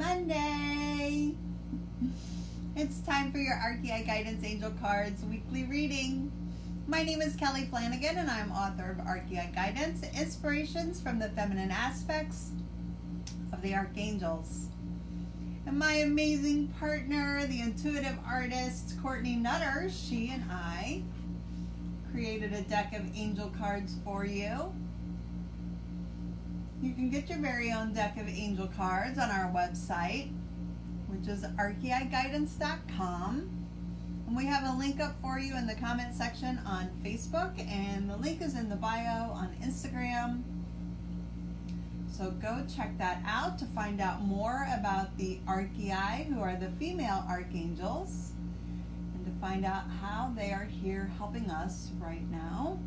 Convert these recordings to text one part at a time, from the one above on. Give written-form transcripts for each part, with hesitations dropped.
Monday. It's time for your Archeia Guidance Angel Cards weekly reading. My name is Kelly Flanagan and I'm author of Archeia Guidance, Inspirations from the Feminine Aspects of the Archangels. And my amazing partner, the intuitive artist, Courtney Nutter, she and I created a deck of angel cards for you. You can get your very own deck of angel cards on our website, which is archeiguidance.com. And we have a link up for you in the comment section on Facebook, and the link is in the bio on Instagram. So go check that out to find out more about the Archeiai, who are the female archangels, and to find out how they are here helping us right now,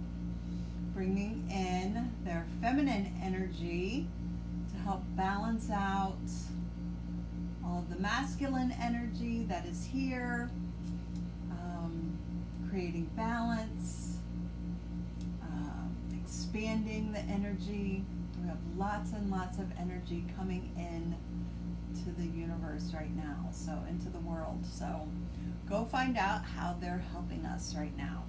bringing in their feminine energy to help balance out all of the masculine energy that is here, creating balance, expanding the energy. We have lots and lots of energy coming in to the universe right now, so into the world. So go find out how they're helping us right now.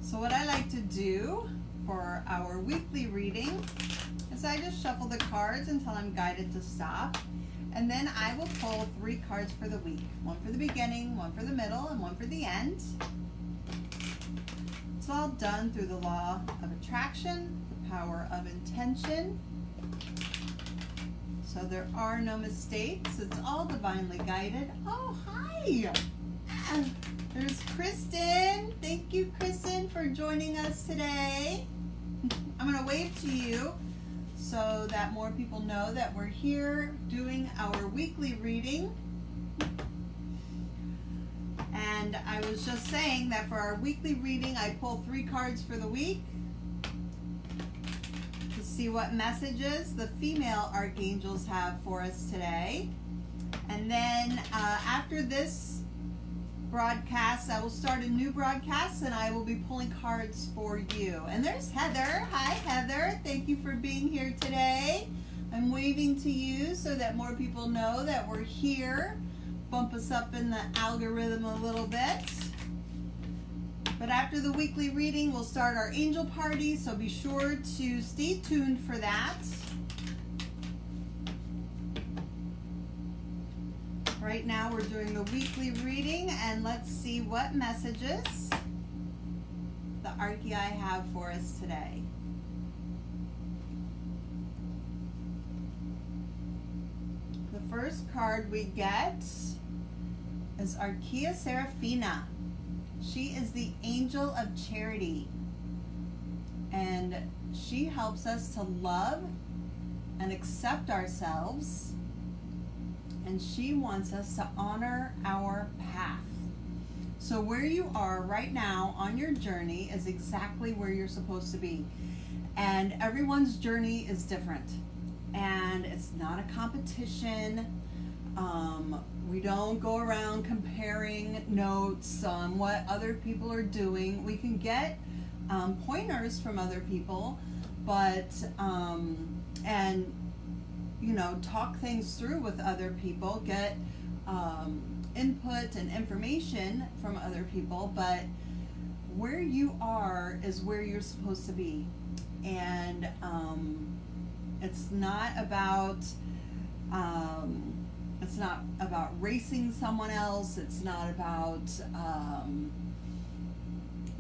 So what I like to do for our weekly reading is I just shuffle the cards until I'm guided to stop. And then I will pull 3 cards for the week. One for the beginning, one for the middle, and one for the end. It's all done through the law of attraction, the power of intention. So there are no mistakes. It's all divinely guided. Oh, hi! There's Kristen. Thank you, Kristen, for joining us today. I'm going to wave to you so that more people know that we're here doing our weekly reading. And I was just saying that for our weekly reading, I pull 3 cards for the week to see what messages the female archangels have for us today. And then after this broadcast, I will start a new broadcast and I will be pulling cards for you. And there's Heather. Hi, Heather. Thank you for being here today. I'm waving to you so that more people know that we're here. Bump us up in the algorithm a little bit. But after the weekly reading, we'll start our angel party, so be sure to stay tuned for that. Right now we're doing the weekly reading, and let's see what messages the Archeia have for us today. The first card we get is Archeia Seraphina. She is the angel of charity, and she helps us to love and accept ourselves. And she wants us to honor our path. So where you are right now on your journey is exactly where you're supposed to be. And everyone's journey is different. And it's not a competition. We don't go around comparing notes on what other people are doing. We can get pointers from other people, but and you know, talk things through with other people, get input and information from other people, but where you are is where you're supposed to be. And it's not about racing someone else. It's not about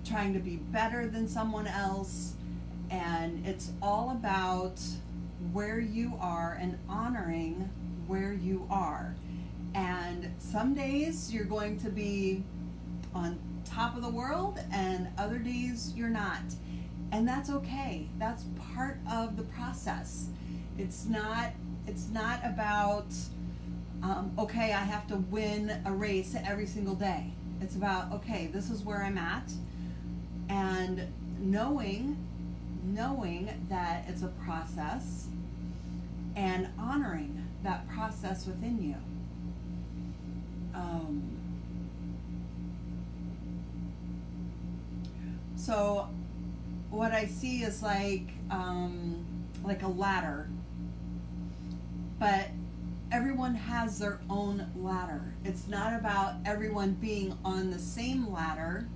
trying to be better than someone else. And it's all about where you are and honoring where you are. And some days you're going to be on top of the world and other days you're not. And that's okay. That's part of the process. It's not about okay, I have to win a race every single day. It's about, okay, this is where I'm at, and knowing that it's a process and honoring that process within you. So what I see is like a ladder, but everyone has their own ladder. It's not about everyone being on the same ladder.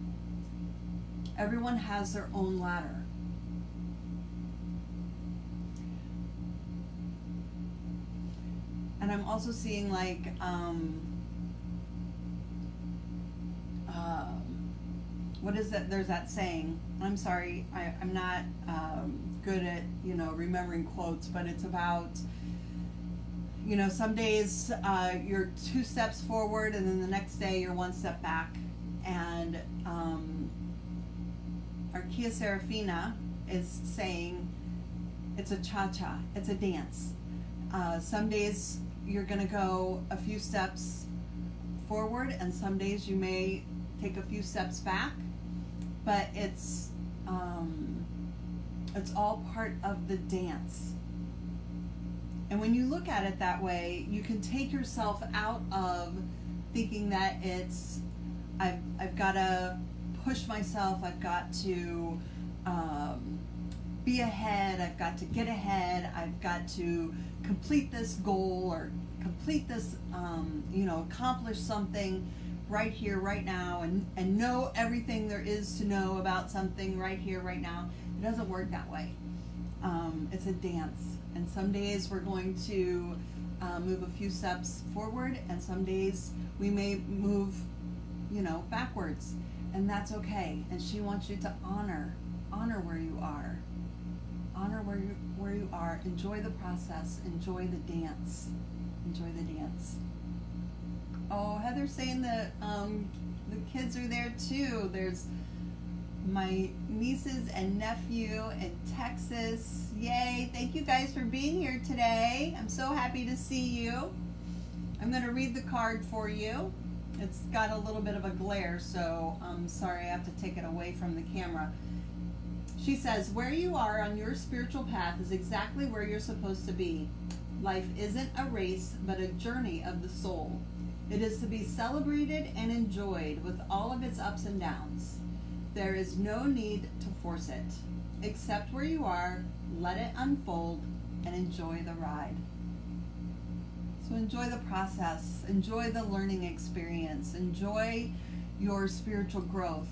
Everyone has their own ladder. And I'm also seeing like, what is that? There's that saying. I'm sorry, I'm not good at, remembering quotes, but it's about, some days you're 2 steps forward and then the next day you're 1 step back. And Archeia Seraphina is saying it's a cha-cha, it's a dance. Some days you're going to go a few steps forward, and some days you may take a few steps back, but it's all part of the dance. And when you look at it that way, you can take yourself out of thinking that it's I've got to push myself, I've got to be ahead, I've got to get ahead, I've got to complete this goal or complete this, accomplish something right here, right now, and know everything there is to know about something right here, right now. It doesn't work that way. It's a dance. And some days we're going to move a few steps forward, and some days we may move, backwards. And that's okay. And she wants you to honor where you are. Honor where you are. Enjoy the process. Enjoy the dance. Enjoy the dance. Oh, Heather's saying that the kids are there too. There's my nieces and nephew in Texas. Yay! Thank you guys for being here today. I'm so happy to see you. I'm going to read the card for you. It's got a little bit of a glare, so I'm sorry I have to take it away from the camera. She says, where you are on your spiritual path is exactly where you're supposed to be. Life isn't a race, but a journey of the soul. It is to be celebrated and enjoyed with all of its ups and downs. There is no need to force it. Accept where you are, let it unfold, and enjoy the ride. So enjoy the process, enjoy the learning experience, enjoy your spiritual growth.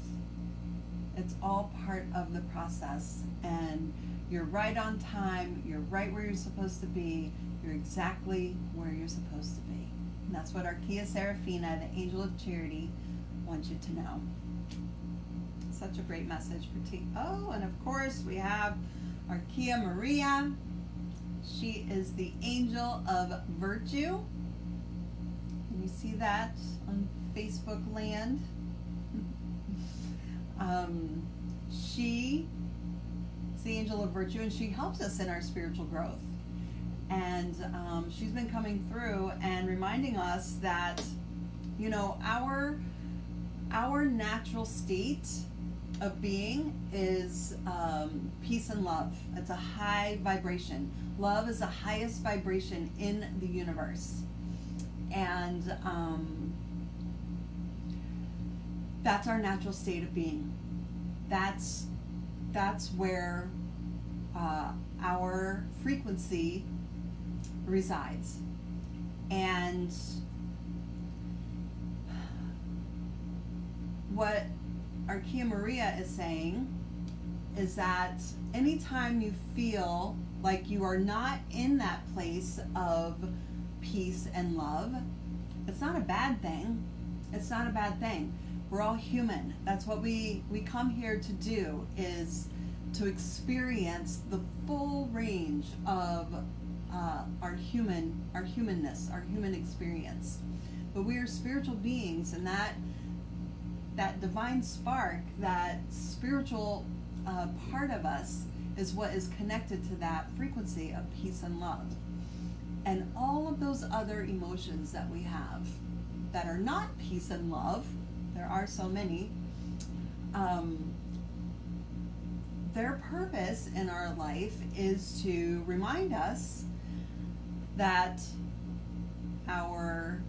It's all part of the process, and you're right on time, you're right where you're supposed to be, you're exactly where you're supposed to be. And that's what Archeia Seraphina, the angel of charity, wants you to know. Such a great message for Oh, and of course we have Archeia Mareia. She is the angel of virtue. Can you see that on Facebook land? She is the angel of virtue, and she helps us in our spiritual growth. And she's been coming through and reminding us that, our natural state of being is peace and love. It's a high vibration. Love is the highest vibration in the universe. And that's our natural state of being. That's where our frequency resides. And what Archeia Mareia is saying is that anytime you feel like you are not in that place of peace and love, it's not a bad thing. It's not a bad thing. We're all human. That's what we come here to do, is to experience the full range of our humanness, our human experience. But we are spiritual beings, and that divine spark, that spiritual part of us is what is connected to that frequency of peace and love. And all of those other emotions that we have that are not peace and love, there are so many, their purpose in our life is to remind us that our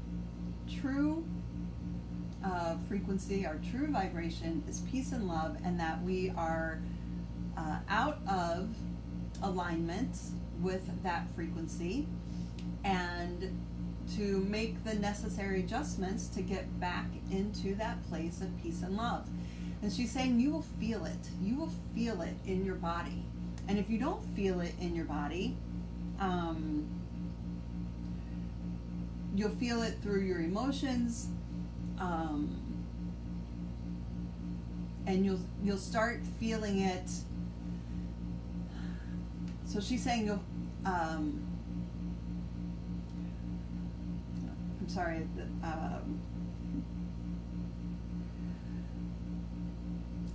true frequency, our true vibration is peace and love, and that we are out of alignment with that frequency, and to make the necessary adjustments to get back into that place of peace and love. And she's saying you will feel it. You will feel it in your body. And if you don't feel it in your body, you'll feel it through your emotions, and you'll start feeling it. So she's saying you'll. I'm sorry.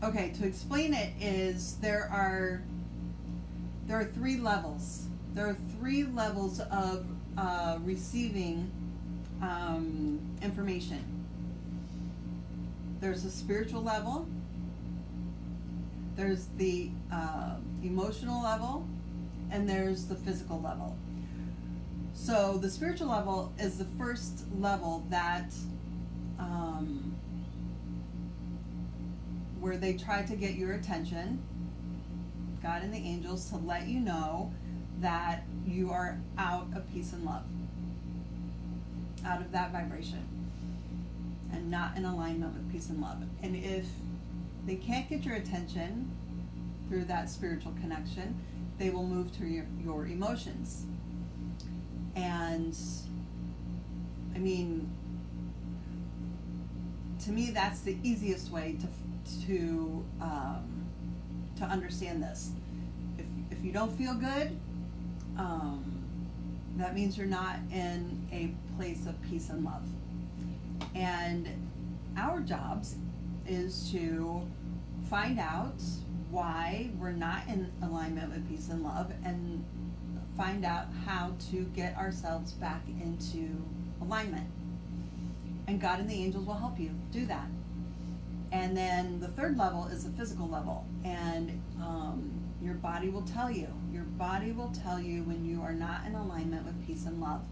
Okay, to explain it is there are 3 levels. There are 3 levels of receiving information. There's a spiritual level, there's the emotional level, and there's the physical level. So the spiritual level is the first level that where they try to get your attention, God and the angels, to let you know that you are out of peace and love, out of that vibration, and not in alignment with peace and love. And if they can't get your attention through that spiritual connection, they will move to your emotions. And I mean, to me, that's the easiest way to understand this. If you don't feel good, that means you're not in a place of peace and love. And our jobs is to find out why we're not in alignment with peace and love, and find out how to get ourselves back into alignment. And God and the angels will help you do that. And then the 3rd level is the physical level. And your body will tell you. Your body will tell you when you are not in alignment with peace and love.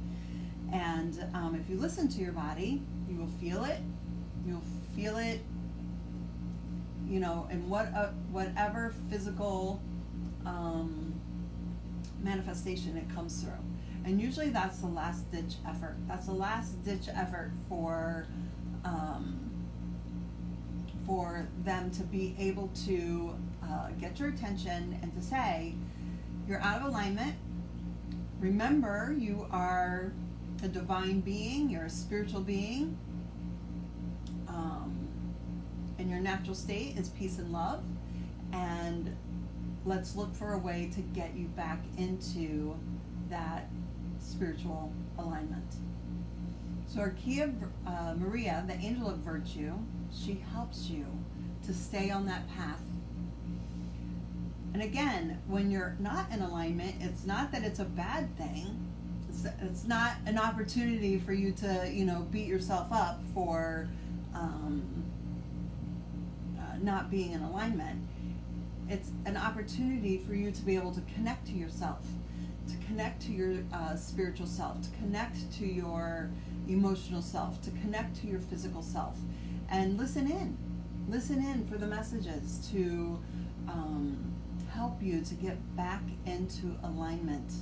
And if you listen to your body, you will feel it. You'll feel it, you know, in whatever physical manifestation it comes through. And usually that's the last ditch effort. That's the last ditch effort for them to be able to get your attention and to say, you're out of alignment. Remember, you are a divine being, you're a spiritual being, and your natural state is peace and love. And let's look for a way to get you back into that spiritual alignment. So Archeia Mareia, the angel of virtue, she helps you to stay on that path. And again, when you're not in alignment, it's not that it's a bad thing. It's not an opportunity for you to, you know, beat yourself up for not being in alignment. It's an opportunity for you to be able to connect to yourself, to connect to your spiritual self, to connect to your emotional self, to connect to your physical self, and listen in for the messages to help you to get back into alignment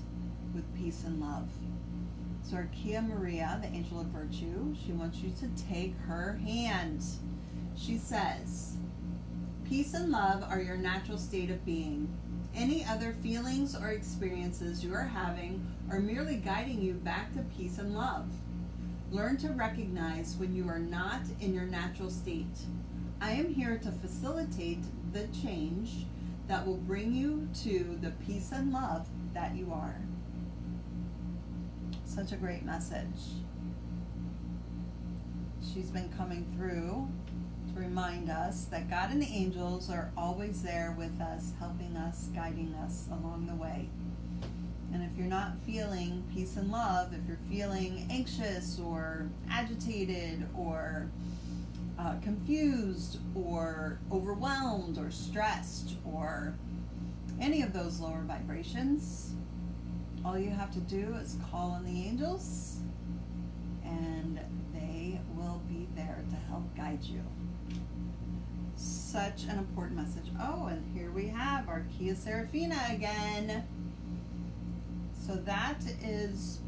with peace and love. So Archeia Mareia, the angel of virtue, she wants you to take her hand. She says, peace and love are your natural state of being. Any other feelings or experiences you are having are merely guiding you back to peace and love. Learn to recognize when you are not in your natural state. I am here to facilitate the change that will bring you to the peace and love that you are. Such a great message. She's been coming through to remind us that God and the angels are always there with us, helping us, guiding us along the way. And if you're not feeling peace and love, if you're feeling anxious or agitated or confused or overwhelmed or stressed or any of those lower vibrations, all you have to do is call on the angels and they will be there to help guide you. Such an important message. Oh, and here we have Archeia Seraphina again. So that is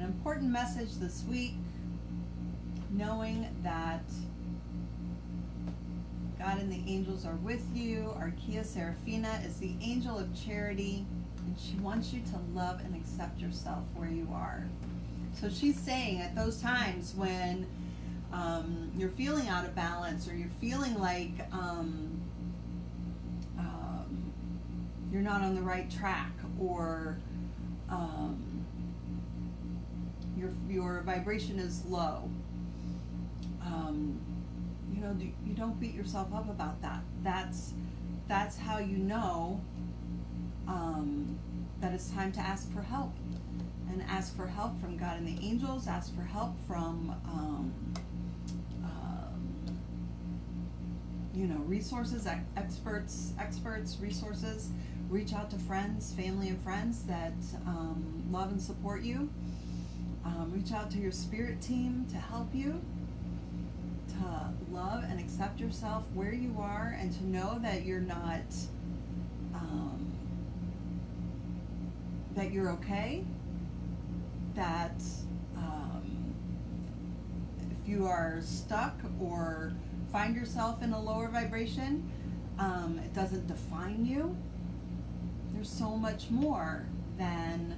An important message this week, knowing that God and the angels are with you. Archeia Seraphina is the angel of charity, and she wants you to love and accept yourself where you are. So she's saying at those times when you're feeling out of balance, or you're feeling like you're not on the right track, or your vibration is low, you don't beat yourself up about that. That's how you know that it's time to ask for help, and ask for help from God and the angels. Ask for help from resources, experts, resources. Reach out to friends, family and friends that love and support you. Reach out to your spirit team to help you to love and accept yourself where you are, and to know that you're not, that you're okay, that if you are stuck or find yourself in a lower vibration, it doesn't define you. There's so much more than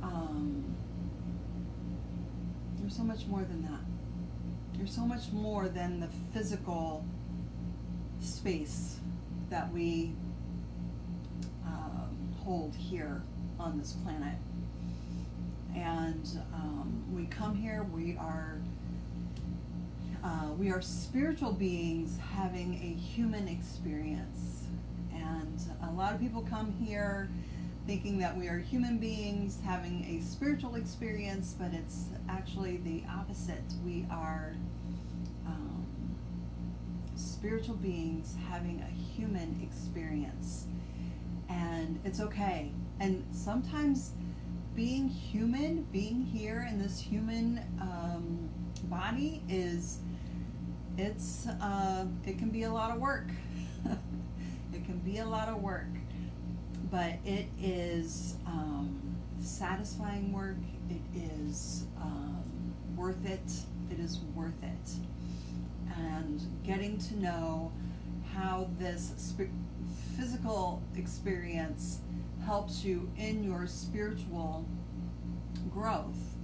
that. There's so much more than the physical space that we hold here on this planet. And we come here, we are spiritual beings having a human experience. And a lot of people come here thinking that we are human beings having a spiritual experience, but it's actually the opposite. We are spiritual beings having a human experience. And it's okay. And sometimes being human, being here in this human body it can be a lot of work. It can be a lot of work, but it is satisfying work. It is worth it. It is worth it. And getting to know how this physical experience helps you in your spiritual growth,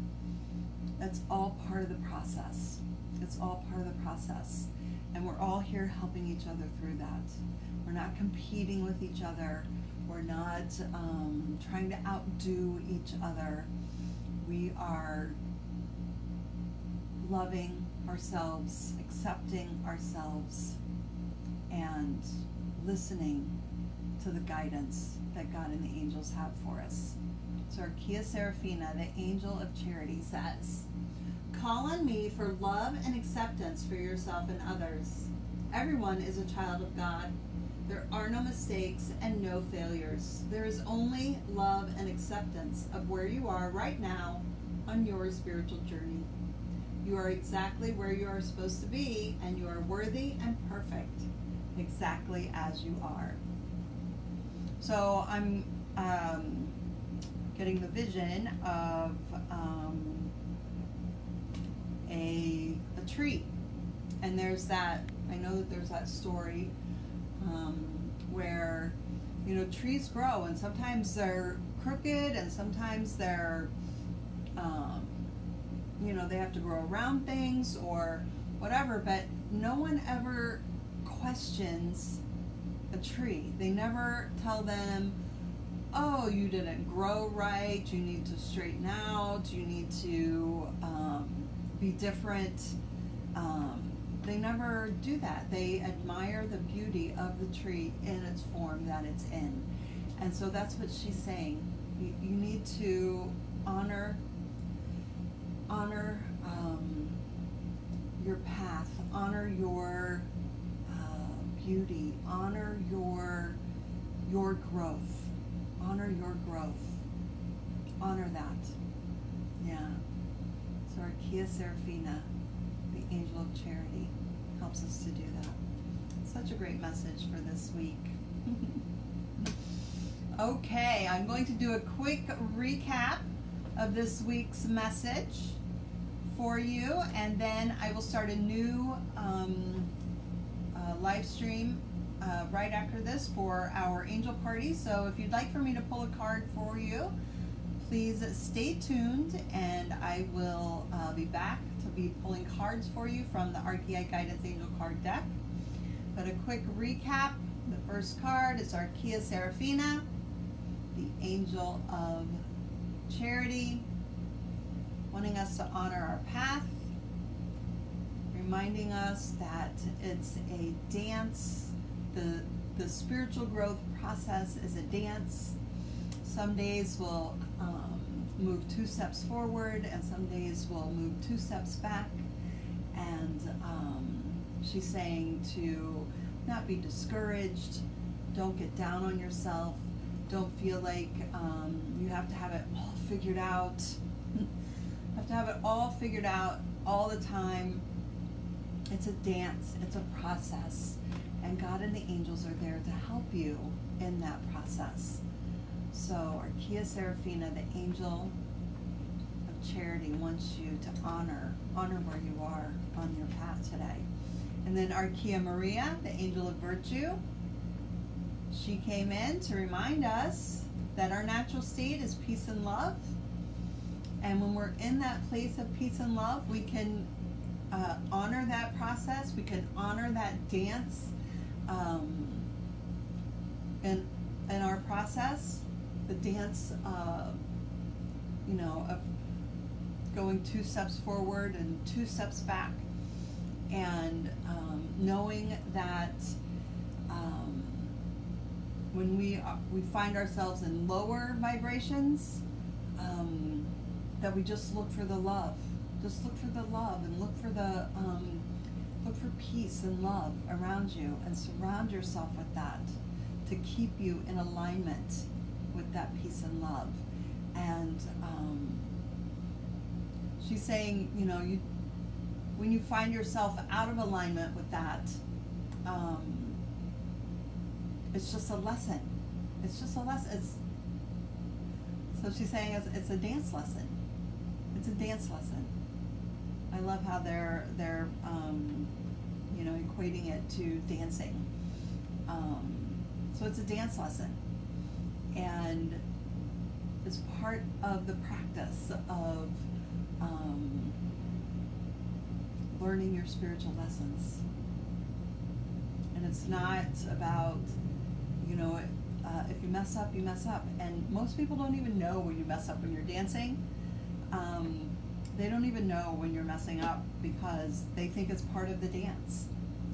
that's all part of the process. It's all part of the process. And we're all here helping each other through that. We're not competing with each other. We're not trying to outdo each other. We are loving ourselves, accepting ourselves, and listening to the guidance that God and the angels have for us. So Archeia Seraphina, the angel of charity, says, "Call on me for love and acceptance for yourself and others. Everyone is a child of God. There are no mistakes and no failures. There is only love and acceptance of where you are right now on your spiritual journey. You are exactly where you are supposed to be, and you are worthy and perfect, exactly as you are." So I'm getting the vision of a tree. And there's that, I know that there's that story where, trees grow, and sometimes they're crooked, and sometimes they're, they have to grow around things or whatever, but no one ever questions a tree. They never tell them, oh, you didn't grow right, you need to straighten out, you need to be different. They never do that. They admire the beauty of the tree in its form that it's in. And so that's what she's saying. You need to honor your path, honor your beauty, honor your growth, honor that. Yeah. So Archeia Seraphina, the angel of charity, helps us to do that. Such a great message for this week. Okay, I'm going to do a quick recap of this week's message for you, and then I will start a new live stream right after this for our angel party. So if you'd like for me to pull a card for you, please stay tuned, and I will be back to be pulling cards for you from the Archeia Guidance Angel card deck. But a quick recap: the first card is Archeia Seraphina, the angel of charity, wanting us to honor our path, reminding us that it's a dance. The spiritual growth process is a dance. Some days we'll move 2 steps forward, and some days we'll move 2 steps back. And she's saying to not be discouraged, don't get down on yourself, don't feel like you have to have it all figured out. Have to have it all figured out all the time. It's a dance, it's a process, and God and the angels are there to help you in that process. So Archeia Seraphina, the angel of charity, wants you to honor where you are on your path today. And then Archeia Mareia, the angel of virtue, she came in to remind us that our natural state is peace and love. And when we're in that place of peace and love, we can honor that process. We can honor that dance in our process. The dance, of going 2 steps forward and 2 steps back, and knowing that when we find ourselves in lower vibrations, that we just look for the love. Just look for the love, and look for peace and love around you, and surround yourself with that to keep you in alignment with that peace and love. And she's saying, when you find yourself out of alignment with that, it's just a lesson. It's just a lesson. So she's saying it's a dance lesson. It's a dance lesson. I love how they're equating it to dancing. So it's a dance lesson, and it's part of the practice of learning your spiritual lessons. And it's not about, if you mess up, you mess up. And most people don't even know when you mess up when you're dancing. They don't even know when you're messing up, because they think it's part of the dance.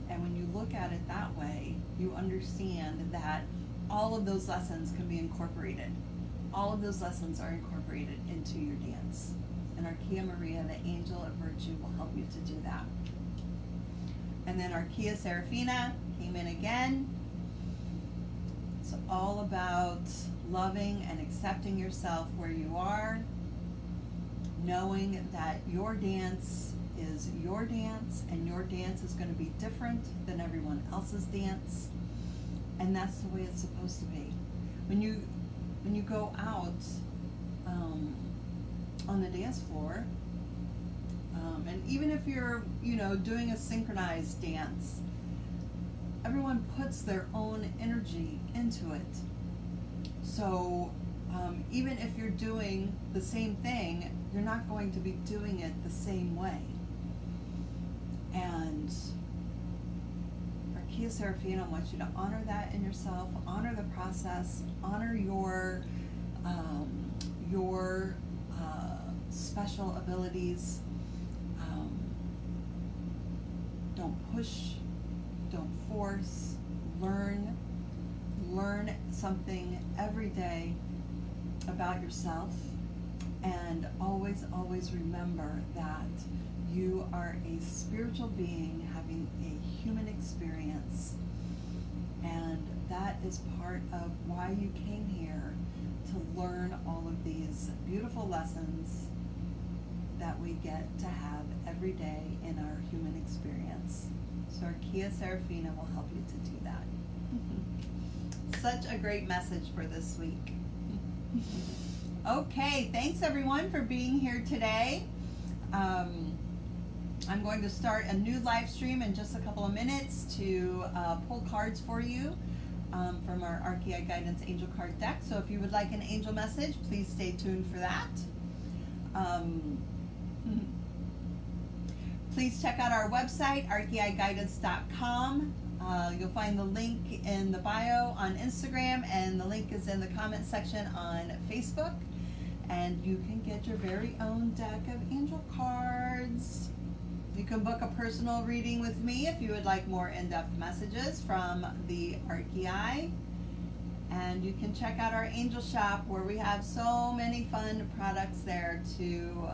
And when you look at it that way, you understand that all of those lessons can be incorporated. All of those lessons are incorporated into your dance. And Archeia Mareia, the angel of virtue, will help you to do that. And then Archeia Seraphina came in again. It's all about loving and accepting yourself where you are, knowing that your dance is your dance, and your dance is going to be different than everyone else's dance, and that's the way it's supposed to be. When you go out on the dance floor, and even if you're doing a synchronized dance, everyone puts their own energy into it. So even if you're doing the same thing, you're not going to be doing it the same way. And Archeia Seraphina wants you to honor that in yourself, honor the process, honor your special abilities. Don't push, don't force, learn something every day about yourself, and always remember that you are a spiritual being having a human experience, and that is part of why you came here, to learn all of these beautiful lessons that we get to have every day in our human experience. So Archeia Seraphina will help you to do that. Such a great message for this week. Okay, thanks everyone for being here today. I'm going to start a new live stream in just a couple of minutes to pull cards for you from our Archeia Guidance Angel Card deck. So if you would like an angel message, please stay tuned for that. Please check out our website, archeiguidance.com. You'll find the link in the bio on Instagram, and the link is in the comment section on Facebook. And you can get your very own deck of angel cards. You can book a personal reading with me if you would like more in-depth messages from the Archeiai. And you can check out our angel shop where we have so many fun products there to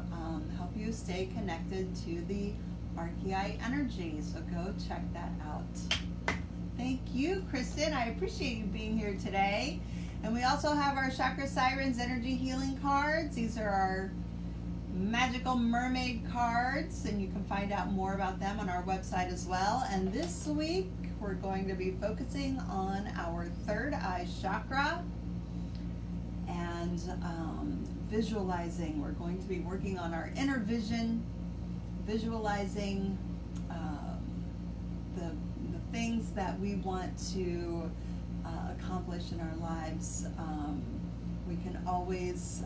help you stay connected to the Archeia energy. So go check that out. Thank you, Kristen. I appreciate you being here today. And we also have our Chakra Sirens energy healing cards. These are our magical mermaid cards, and you can find out more about them on our website as well. And this week we're going to be focusing on our third eye chakra and visualizing. We're going to be working on our inner vision, visualizing the things that we want to accomplish in our lives. We can always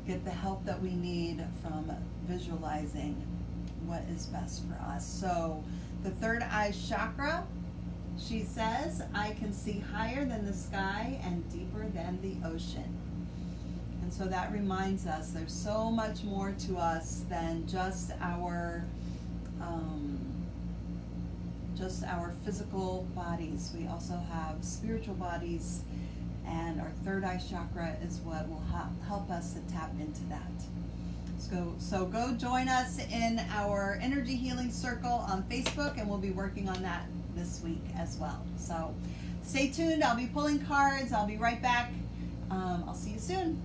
get the help that we need from visualizing what is best for us. So the third eye chakra, she says, I can see higher than the sky and deeper than the ocean. And so that reminds us there's so much more to us than just our physical bodies. We also have spiritual bodies, and our third eye chakra is what will help us to tap into that. So go join us in our energy healing circle on Facebook, and we'll be working on that this week as well. So stay tuned. I'll be pulling cards. I'll be right back. I'll see you soon.